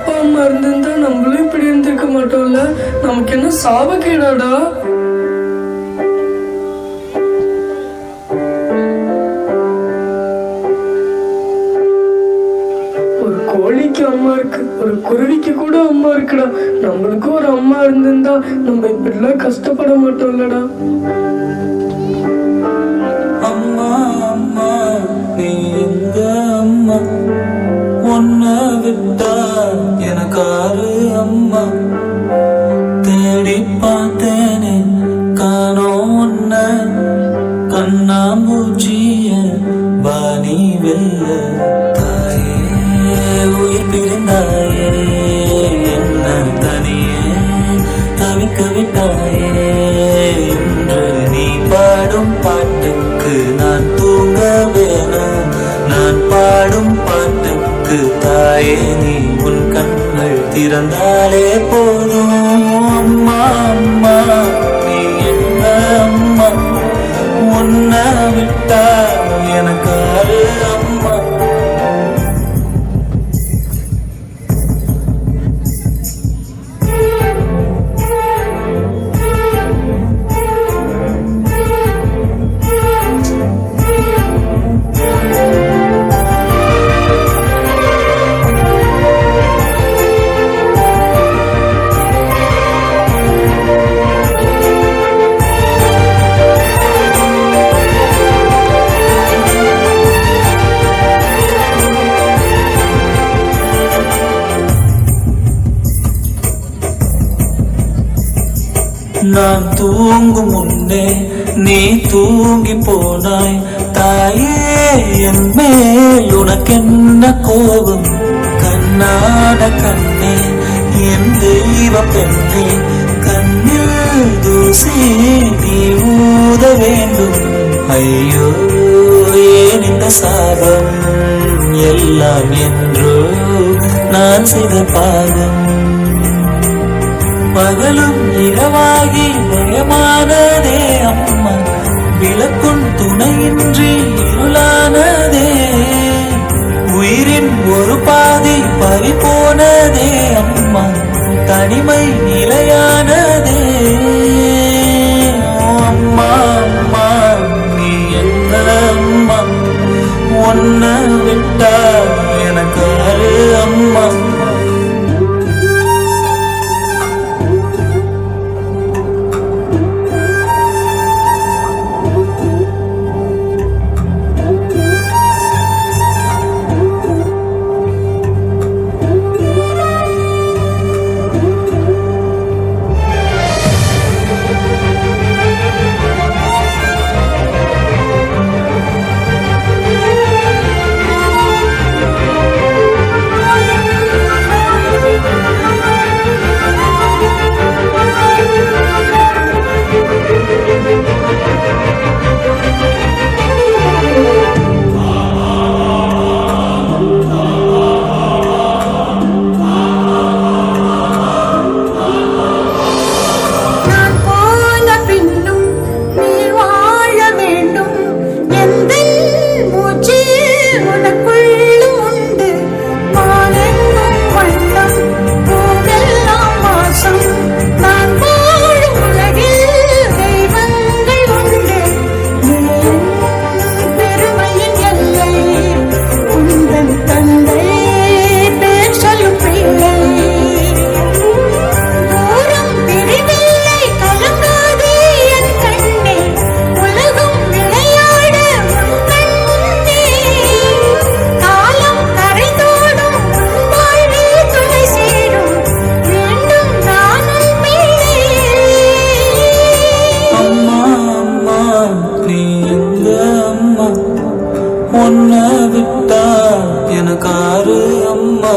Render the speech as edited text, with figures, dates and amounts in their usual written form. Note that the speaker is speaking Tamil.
அப்பா அம்மா இருந்திருந்தா நம்மளும் இப்படி இருந்திருக்க மாட்டோம்ல. நமக்கு என்ன சாபக்கேடாடா? ஒரு கோழிக்கு அம்மா இருக்கு, ஒரு குருவிக்கு கூட அம்மா இருக்குடா. நம்மளுக்கும் ஒரு அம்மா இருந்திருந்தா நம்ம இப்படிலாம் கஷ்டப்பட மாட்டோம்லடா. அம்மா அம்மா நீ எங்க அம்மா, உன்னை விட்டா எனக்காரு அம்மா. தேடி பார்த்தேனே காணோம் உன்ன, கண்ணாம்பூச்சிய வாணி வெல்ல. தாயே உயிர் பிரிந்தாயே, என்ன தனியே தவிக்க விட்டாயே. இன்று நீ பாடும் பாட்டுக்கு நான் தூங்க வேணும், நான் பாடும் பாட்டுக்கு தாயே நீ உன் கண்கள் திறந்தாலே போதும். அம்மா அம்மா நீ என்ன அம்மா, உன்னை விட்டா எனக்கு அம்மா. நான் தூங்கும் முன்னே நீ தூங்கி போனாய் தாயே. என் மேல் உனக்கென்ன கோபம்? கண்ணான கண்ணே என் தெய்வ பெண்ணே, கண்ணில் தூசி நீ ஊத வேண்டும். ஐயோ ஏன் இந்த சாபம் எல்லாம் என்றோ நான் செய்த பாகம். பகலும் இரவாகி பயமானதே அம்மா, விளக்கும் துணையின்றி இருளானதே. உயிரின் ஒரு பாதி பறிபோனதே அம்மா, தனிமை நிலையானதே. அம்மா அம்மா நீ என்ன அம்மா, உன்னை விட்டா எனக்கு அம்மா. உன்னை விட்டா எனக்காரு அம்மா.